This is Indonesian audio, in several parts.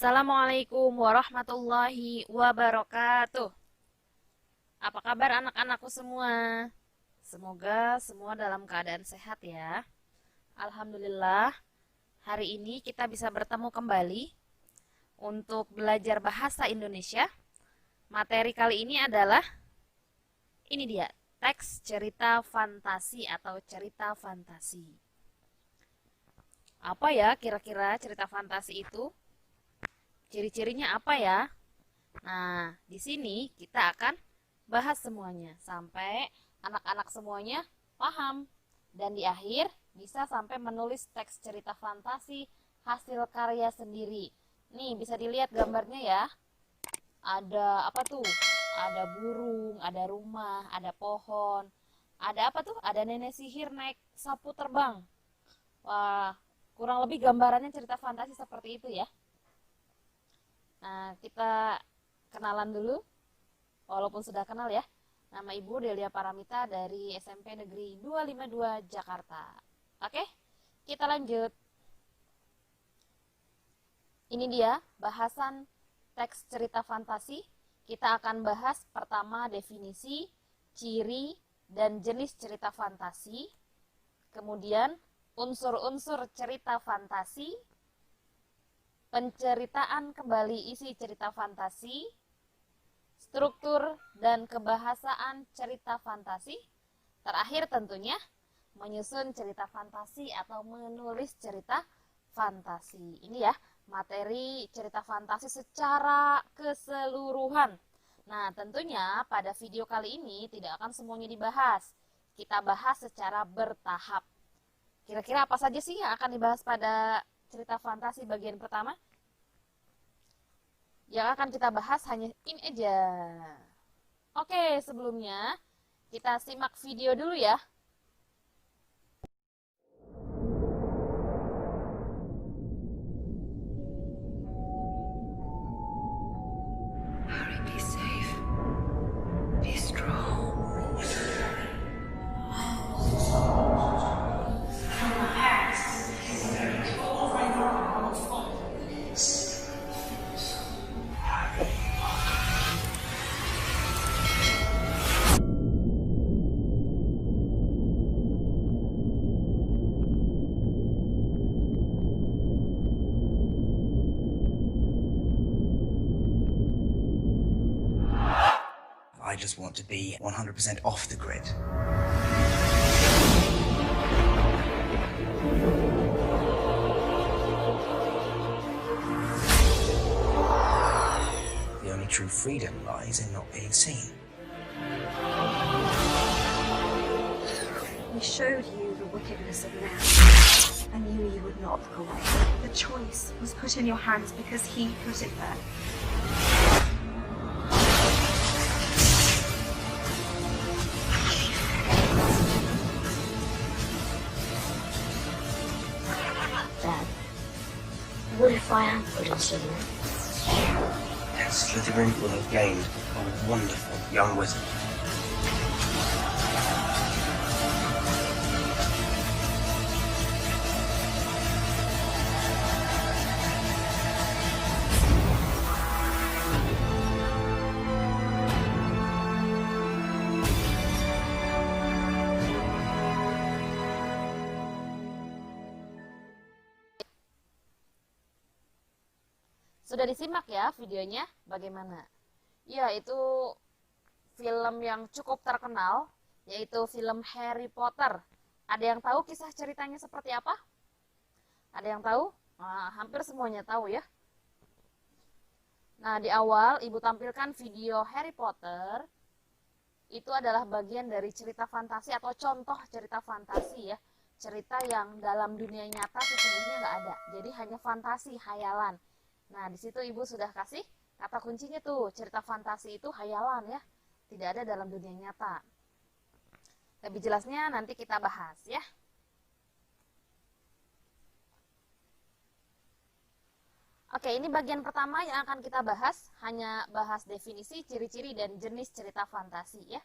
Assalamualaikum warahmatullahi wabarakatuh. Apa kabar anak-anakku semua? Semoga semua dalam keadaan sehat ya. Alhamdulillah, hari ini kita bisa bertemu kembali untuk belajar bahasa Indonesia. Materi kali ini adalah, ini dia, teks cerita fantasi atau cerita fantasi. Apa ya kira-kira cerita fantasi itu? Ciri-cirinya apa ya? Nah, di sini kita akan bahas semuanya sampai anak-anak semuanya paham. Dan di akhir bisa sampai menulis teks cerita fantasi hasil karya sendiri. Nih, bisa dilihat gambarnya ya. Ada apa tuh? Ada burung, ada rumah, ada pohon. Ada apa tuh? Ada nenek sihir naik sapu terbang. Wah, kurang lebih gambarannya cerita fantasi seperti itu ya. Nah, kita kenalan dulu, walaupun sudah kenal ya. Nama Ibu Delia Paramita dari SMP Negeri 252 Jakarta. Oke, kita lanjut. Ini dia bahasan teks cerita fantasi. Kita akan bahas pertama definisi, ciri, dan jenis cerita fantasi. Kemudian unsur-unsur cerita fantasi, penceritaan kembali isi cerita fantasi, struktur dan kebahasaan cerita fantasi, terakhir tentunya menyusun cerita fantasi atau menulis cerita fantasi. Ini ya, materi cerita fantasi secara keseluruhan. Nah, tentunya pada video kali ini tidak akan semuanya dibahas. Kita bahas secara bertahap. Kira-kira apa saja sih yang akan dibahas pada cerita fantasi bagian pertama? Yang akan kita bahas hanya ini aja. Oke, sebelumnya kita simak video dulu ya. Harry, be safe. Be strong. I just want to be 100% off the grid. The only true freedom lies in not being seen. We showed you the wickedness of man. I knew you would not look away. The choice was put in your hands because he put it there. Dad, what if I am put in somewhere? And Slytherin will have gained a wonderful young wizard. Sudah disimak ya videonya? Bagaimana? Ya, itu film yang cukup terkenal, yaitu film Harry Potter. Ada yang tahu kisah ceritanya seperti apa? Ada yang tahu? Nah, hampir semuanya tahu ya. Nah, di awal Ibu tampilkan video Harry Potter. Itu adalah bagian dari cerita fantasi atau contoh cerita fantasi ya. Cerita yang dalam dunia nyata sesungguhnya nggak ada. Jadi hanya fantasi, hayalan. Nah, di situ Ibu sudah kasih kata kuncinya tuh, cerita fantasi itu hayalan ya. Tidak ada dalam dunia nyata. Lebih jelasnya nanti kita bahas ya. Oke, ini bagian pertama yang akan kita bahas, hanya bahas definisi, ciri-ciri, dan jenis cerita fantasi ya.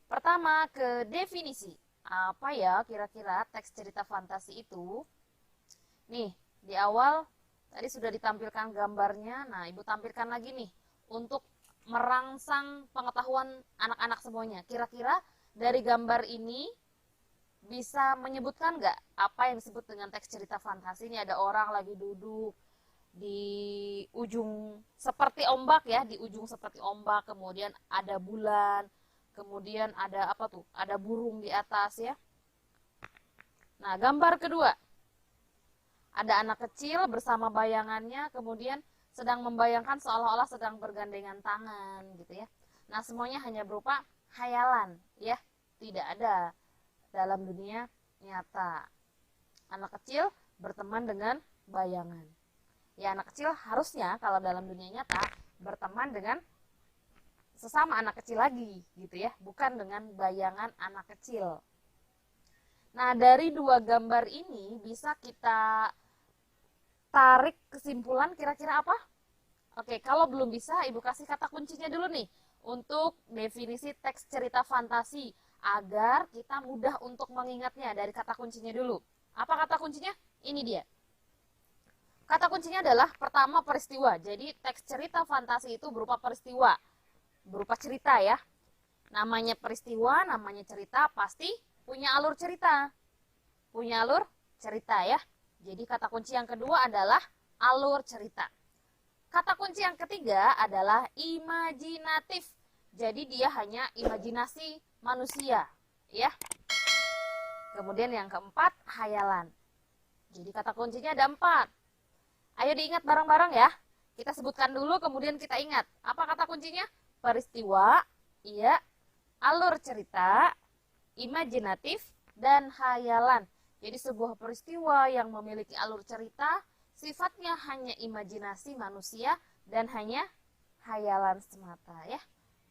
Pertama ke definisi. Apa ya kira-kira teks cerita fantasi itu? Nih, di awal Tadi sudah ditampilkan gambarnya. Nah, Ibu tampilkan lagi nih untuk merangsang pengetahuan anak-anak semuanya. Kira-kira dari gambar ini bisa menyebutkan nggak apa yang disebut dengan teks cerita fantasi? Ini ada orang lagi duduk di ujung seperti ombak ya, di ujung seperti ombak, kemudian ada bulan, kemudian ada apa tuh? Ada burung di atas ya. Nah, gambar kedua. Ada anak kecil bersama bayangannya, kemudian sedang membayangkan seolah-olah sedang bergandengan tangan gitu ya. Nah, semuanya hanya berupa khayalan ya, tidak ada dalam dunia nyata. Anak kecil berteman dengan bayangan. Ya, anak kecil harusnya kalau dalam dunia nyata berteman dengan sesama anak kecil lagi gitu ya, bukan dengan bayangan anak kecil. Nah, dari dua gambar ini bisa kita tarik kesimpulan kira-kira apa? Oke, kalau belum bisa, Ibu kasih kata kuncinya dulu nih untuk definisi teks cerita fantasi agar kita mudah untuk mengingatnya dari kata kuncinya dulu. Apa kata kuncinya? Ini dia. Kata kuncinya adalah pertama peristiwa. Jadi teks cerita fantasi itu berupa peristiwa, berupa cerita ya. Namanya peristiwa, namanya cerita, pasti punya alur cerita. Punya alur cerita ya. Jadi kata kunci yang kedua adalah alur cerita. Kata kunci yang ketiga adalah imajinatif. Jadi dia hanya imajinasi manusia, ya. Kemudian yang keempat, khayalan. Jadi kata kuncinya ada 4. Ayo diingat bareng-bareng ya. Kita sebutkan dulu, kemudian kita ingat. Apa kata kuncinya? Peristiwa, iya, alur cerita, imajinatif, dan khayalan. Jadi sebuah peristiwa yang memiliki alur cerita, sifatnya hanya imajinasi manusia dan hanya khayalan semata ya.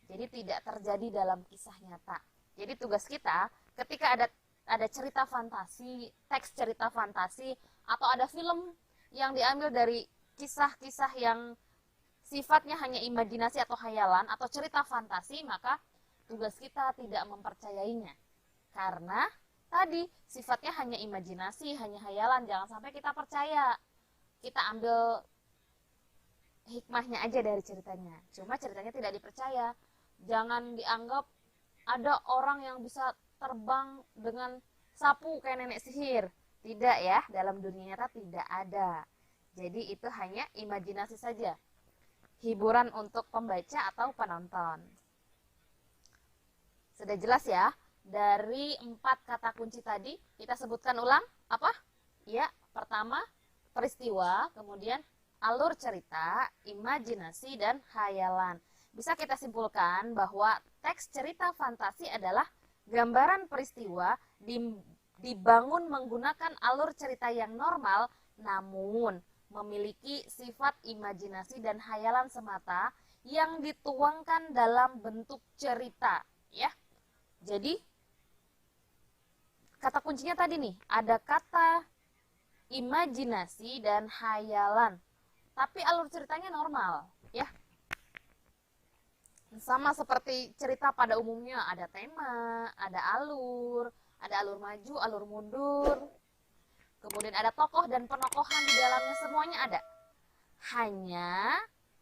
Jadi tidak terjadi dalam kisah nyata. Jadi tugas kita ketika ada cerita fantasi, teks cerita fantasi, atau ada film yang diambil dari kisah-kisah yang sifatnya hanya imajinasi atau khayalan atau cerita fantasi, maka tugas kita tidak mempercayainya. Karena tadi sifatnya hanya imajinasi, hanya khayalan, jangan sampai kita percaya. Kita ambil hikmahnya aja dari ceritanya. Cuma ceritanya tidak dipercaya. Jangan dianggap ada orang yang bisa terbang dengan sapu kayak nenek sihir. Tidak ya, dalam dunia nyata tidak ada. Jadi itu hanya imajinasi saja. Hiburan untuk pembaca atau penonton. Sudah jelas ya? Dari 4 kata kunci tadi, kita sebutkan ulang. Apa? Ya, pertama peristiwa, kemudian alur cerita, imajinasi, dan khayalan. Bisa kita simpulkan bahwa teks cerita fantasi adalah gambaran peristiwa dibangun menggunakan alur cerita yang normal, namun memiliki sifat imajinasi dan khayalan semata yang dituangkan dalam bentuk cerita. Ya, jadi kata kuncinya tadi nih, ada kata imajinasi dan khayalan. Tapi alur ceritanya normal, ya. Sama seperti cerita pada umumnya, ada tema, ada alur maju, alur mundur. Kemudian ada tokoh dan penokohan di dalamnya, semuanya ada. Hanya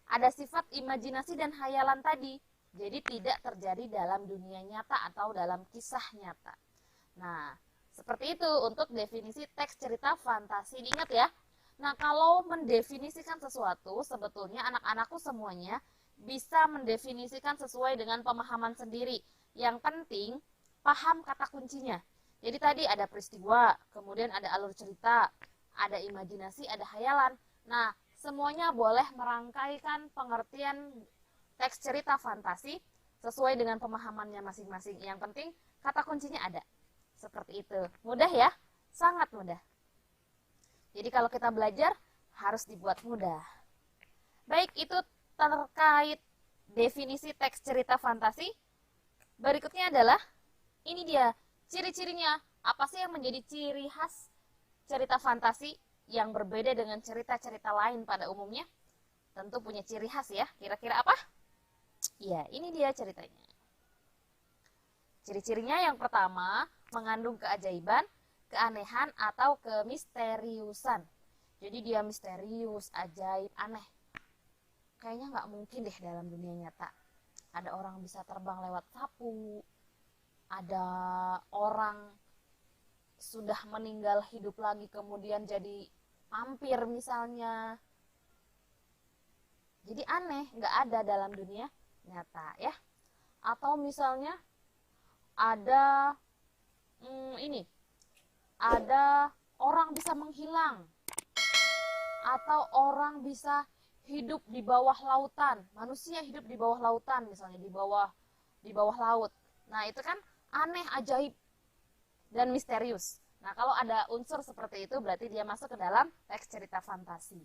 ada sifat imajinasi dan khayalan tadi. Jadi tidak terjadi dalam dunia nyata atau dalam kisah nyata. Nah, seperti itu untuk definisi teks cerita fantasi. Diingat ya. Nah, kalau mendefinisikan sesuatu, sebetulnya anak-anakku semuanya bisa mendefinisikan sesuai dengan pemahaman sendiri. Yang penting, paham kata kuncinya. Jadi tadi ada peristiwa, kemudian ada alur cerita, ada imajinasi, ada khayalan. Nah, semuanya boleh merangkaikan pengertian teks cerita fantasi sesuai dengan pemahamannya masing-masing. Yang penting, kata kuncinya ada. Seperti itu. Mudah ya? Sangat mudah. Jadi kalau kita belajar, harus dibuat mudah. Baik, itu terkait definisi teks cerita fantasi. Berikutnya adalah, ini dia, ciri-cirinya. Apa sih yang menjadi ciri khas cerita fantasi yang berbeda dengan cerita-cerita lain pada umumnya? Tentu punya ciri khas ya. Kira-kira apa? Ya, ini dia ceritanya. Ciri-cirinya yang pertama, mengandung keajaiban, keanehan, atau kemisteriusan. Jadi dia misterius, ajaib, aneh. Kayaknya nggak mungkin deh dalam dunia nyata. Ada orang bisa terbang lewat sapu, ada orang sudah meninggal hidup lagi kemudian jadi vampir misalnya. Jadi aneh, nggak ada dalam dunia nyata ya. Atau misalnya ada ada orang bisa menghilang, atau orang bisa hidup di bawah lautan, manusia hidup di bawah lautan misalnya, di bawah laut. Nah itu kan aneh, ajaib, dan misterius. Nah kalau ada unsur seperti itu berarti dia masuk ke dalam teks cerita fantasi.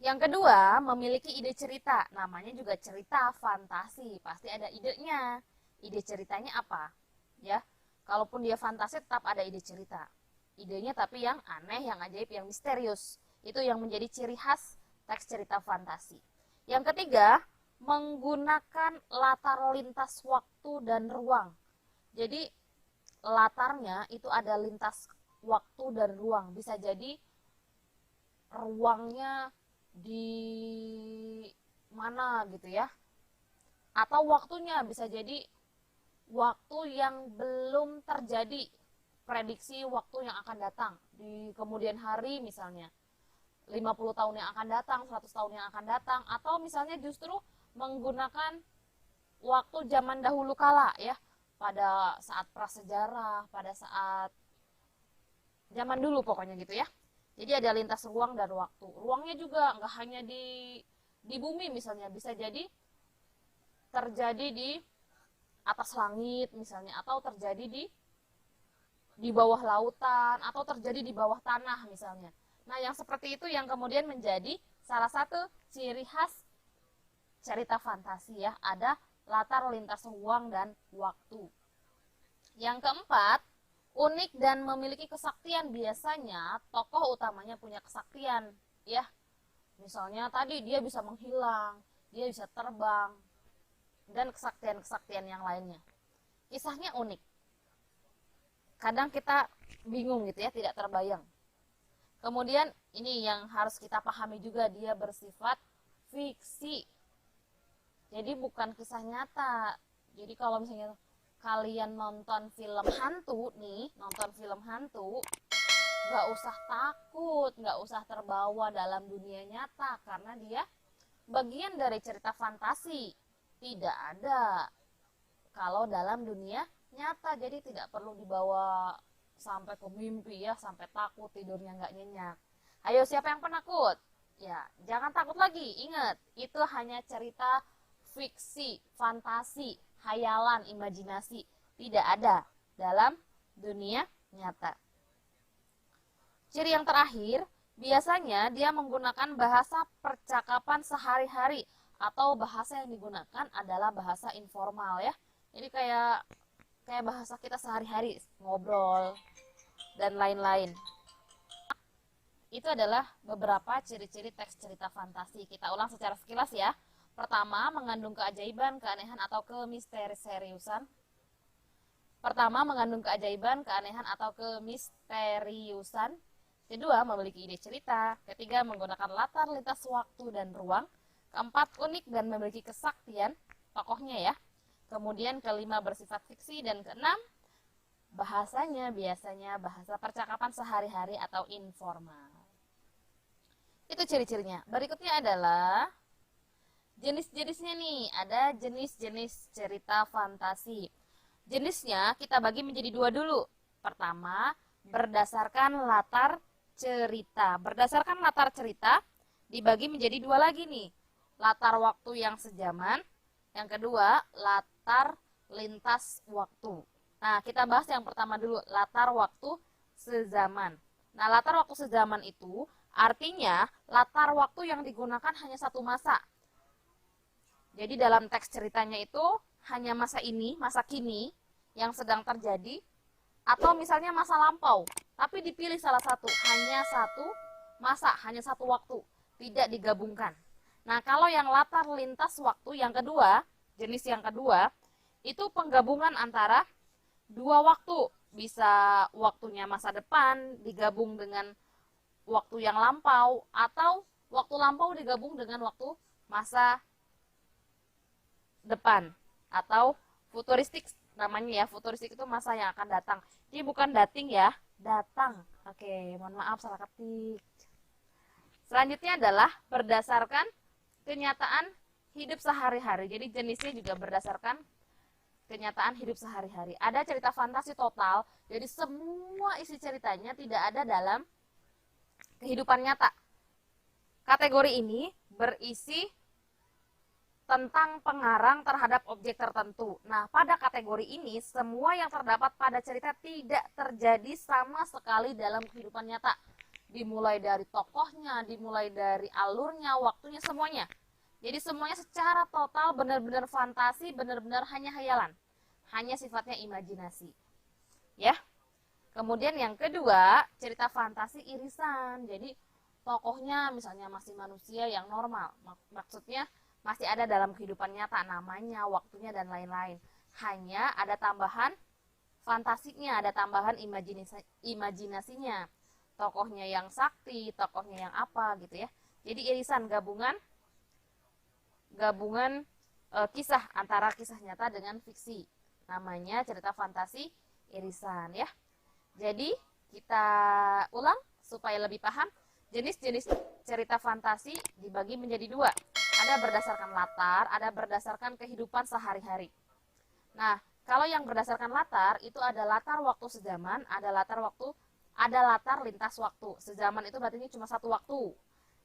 Yang kedua, memiliki ide cerita. Namanya juga cerita fantasi, pasti ada idenya. Ide ceritanya apa? Ya, kalaupun dia fantasi tetap ada ide cerita. Idenya tapi yang aneh, yang ajaib, yang misterius. Itu yang menjadi ciri khas teks cerita fantasi. Yang ketiga, menggunakan latar lintas waktu dan ruang. Jadi latarnya itu ada lintas waktu dan ruang. Bisa jadi ruangnya di mana gitu ya. Atau waktunya bisa jadi waktu yang belum terjadi, prediksi waktu yang akan datang di kemudian hari misalnya. 50 tahun yang akan datang, 100 tahun yang akan datang, atau misalnya justru menggunakan waktu zaman dahulu kala ya, pada saat prasejarah, pada saat zaman dulu pokoknya gitu ya. Jadi ada lintas ruang dan waktu. Ruangnya juga nggak hanya di bumi misalnya, bisa jadi terjadi di atas langit misalnya, atau terjadi di bawah lautan, atau terjadi di bawah tanah misalnya. Nah, yang seperti itu yang kemudian menjadi salah satu ciri khas cerita fantasi ya, ada latar lintas ruang dan waktu. Yang keempat, unik dan memiliki kesaktian. Biasanya tokoh utamanya punya kesaktian ya. Misalnya tadi dia bisa menghilang, dia bisa terbang, dan kesaktian-kesaktian yang lainnya. Kisahnya unik. Kadang kita bingung gitu ya, tidak terbayang. Kemudian ini yang harus kita pahami juga, dia bersifat fiksi. Jadi bukan kisah nyata. Jadi kalau misalnya kalian nonton film hantu nih, nggak usah takut, nggak usah terbawa dalam dunia nyata, karena dia bagian dari cerita fantasi. Tidak ada kalau dalam dunia nyata, jadi tidak perlu dibawa sampai ke mimpi ya, sampai takut tidurnya nggak nyenyak. Ayo, siapa yang penakut? Ya, jangan takut lagi. Ingat, itu hanya cerita fiksi, fantasi, hayalan, imajinasi. Tidak ada dalam dunia nyata. Ciri yang terakhir, biasanya dia menggunakan bahasa percakapan sehari-hari, atau bahasa yang digunakan adalah bahasa informal ya. Jadi kayak bahasa kita sehari-hari, ngobrol dan lain-lain. Itu adalah beberapa ciri-ciri teks cerita fantasi. Kita ulang secara sekilas ya. Pertama, mengandung keajaiban, keanehan, atau kemisteriusan. Kedua, memiliki ide cerita. Ketiga, menggunakan latar lintas waktu dan ruang. Keempat, unik dan memiliki kesaktian tokohnya ya. Kemudian kelima, bersifat fiksi. Dan keenam, bahasanya biasanya bahasa percakapan sehari-hari atau informal. Itu ciri-cirinya. Berikutnya adalah jenis-jenisnya nih. Ada jenis-jenis cerita fantasi. Jenisnya kita bagi menjadi dua dulu. Pertama, berdasarkan latar cerita. Berdasarkan latar cerita dibagi menjadi dua lagi nih. Latar waktu yang sejaman. Yang kedua, latar lintas waktu. Nah, kita bahas yang pertama dulu, latar waktu sezaman. Nah, latar waktu sezaman itu artinya latar waktu yang digunakan hanya satu masa. Jadi dalam teks ceritanya itu hanya masa ini, masa kini yang sedang terjadi, atau misalnya masa lampau, tapi dipilih salah satu, hanya satu masa, hanya satu waktu, tidak digabungkan. Nah, kalau yang latar lintas waktu yang kedua, jenis yang kedua, itu penggabungan antara dua waktu. Bisa waktunya masa depan digabung dengan waktu yang lampau, atau waktu lampau digabung dengan waktu masa depan, atau futuristik namanya ya. Futuristik itu masa yang akan datang. Jadi bukan dating ya, datang. Oke, mohon maaf salah ketik. Selanjutnya adalah berdasarkan kenyataan hidup sehari-hari. Jadi jenisnya juga berdasarkan kenyataan hidup sehari-hari. Ada cerita fantasi total, jadi semua isi ceritanya tidak ada dalam kehidupan nyata. Kategori ini berisi tentang pengarang terhadap objek tertentu. Nah, pada kategori ini, semua yang terdapat pada cerita tidak terjadi sama sekali dalam kehidupan nyata. Dimulai dari tokohnya, dimulai dari alurnya, waktunya, semuanya. Jadi semuanya secara total benar-benar fantasi, benar-benar hanya hayalan. Hanya sifatnya imajinasi. Ya. Kemudian yang kedua, cerita fantasi irisan. Jadi tokohnya misalnya masih manusia yang normal. Maksudnya masih ada dalam kehidupan nyata, namanya, waktunya, dan lain-lain. Hanya ada tambahan fantasinya, ada tambahan imajinasinya. Tokohnya yang sakti, tokohnya yang apa gitu ya. Jadi irisan, gabungan kisah antara kisah nyata dengan fiksi. Namanya cerita fantasi irisan ya. Jadi kita ulang supaya lebih paham. Jenis-jenis cerita fantasi dibagi menjadi dua. Ada berdasarkan latar, ada berdasarkan kehidupan sehari-hari. Nah, kalau yang berdasarkan latar itu ada latar waktu sejaman, ada latar lintas waktu. Sejaman itu berarti ini cuma satu waktu.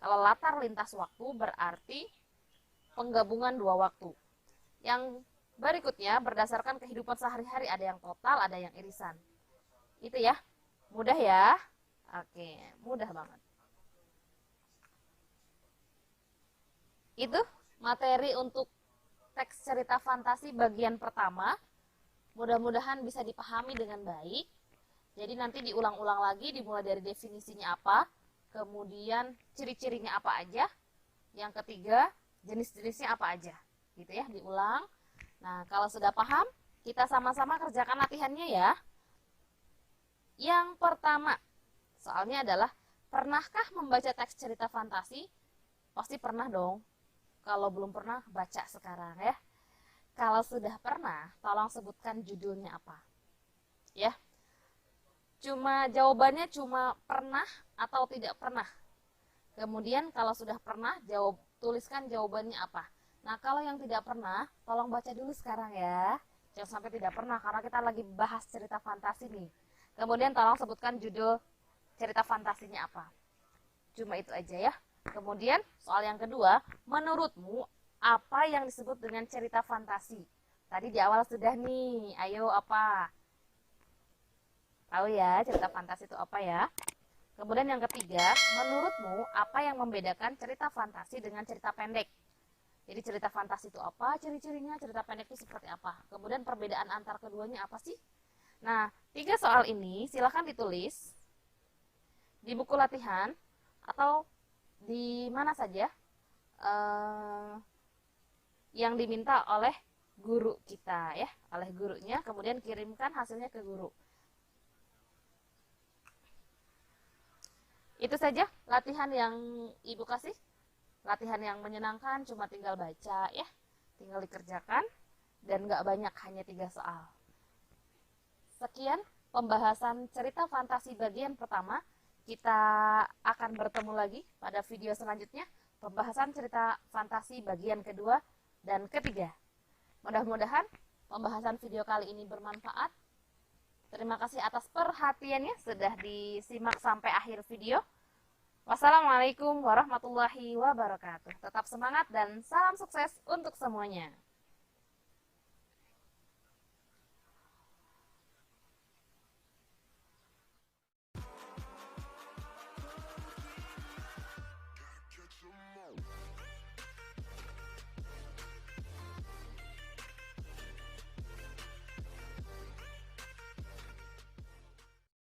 Kalau latar lintas waktu berarti penggabungan dua waktu. Yang berikutnya berdasarkan kehidupan sehari-hari, ada yang total, ada yang irisan. Itu ya. Mudah ya? Oke, mudah banget. Itu materi untuk teks cerita fantasi bagian pertama. Mudah-mudahan bisa dipahami dengan baik. Jadi nanti diulang-ulang lagi, dimulai dari definisinya apa, kemudian ciri-cirinya apa aja, yang ketiga jenis-jenisnya apa aja, gitu ya, diulang. Nah, kalau sudah paham, kita sama-sama kerjakan latihannya ya. Yang pertama, soalnya adalah, pernahkah membaca teks cerita fantasi? Pasti pernah dong. Kalau belum pernah, baca sekarang ya. Kalau sudah pernah, tolong sebutkan judulnya apa. Ya. Jawabannya cuma pernah atau tidak pernah. Kemudian kalau sudah pernah, tuliskan jawabannya apa. Nah, kalau yang tidak pernah, tolong baca dulu sekarang ya. Jangan sampai tidak pernah, karena kita lagi bahas cerita fantasi nih. Kemudian tolong sebutkan judul cerita fantasinya apa. Cuma itu aja ya. Kemudian soal yang kedua, menurutmu apa yang disebut dengan cerita fantasi? Tadi di awal sudah nih, ayo apa? Tahu ya cerita fantasi itu apa ya? Kemudian yang ketiga, menurutmu apa yang membedakan cerita fantasi dengan cerita pendek? Jadi cerita fantasi itu apa, ciri-cirinya, cerita pendek itu seperti apa? Kemudian perbedaan antar keduanya apa sih? Nah, 3 soal ini silahkan ditulis di buku latihan atau di mana saja yang diminta oleh guru kita ya, oleh gurunya, kemudian kirimkan hasilnya ke guru. Itu saja latihan yang Ibu kasih. Latihan yang menyenangkan, cuma tinggal baca ya. Tinggal dikerjakan. Dan gak banyak, hanya 3 soal. Sekian pembahasan cerita fantasi bagian pertama. Kita akan bertemu lagi pada video selanjutnya. Pembahasan cerita fantasi bagian kedua dan ketiga. Mudah-mudahan pembahasan video kali ini bermanfaat. Terima kasih atas perhatiannya, sudah disimak sampai akhir video. Wassalamualaikum warahmatullahi wabarakatuh. Tetap semangat dan salam sukses untuk semuanya.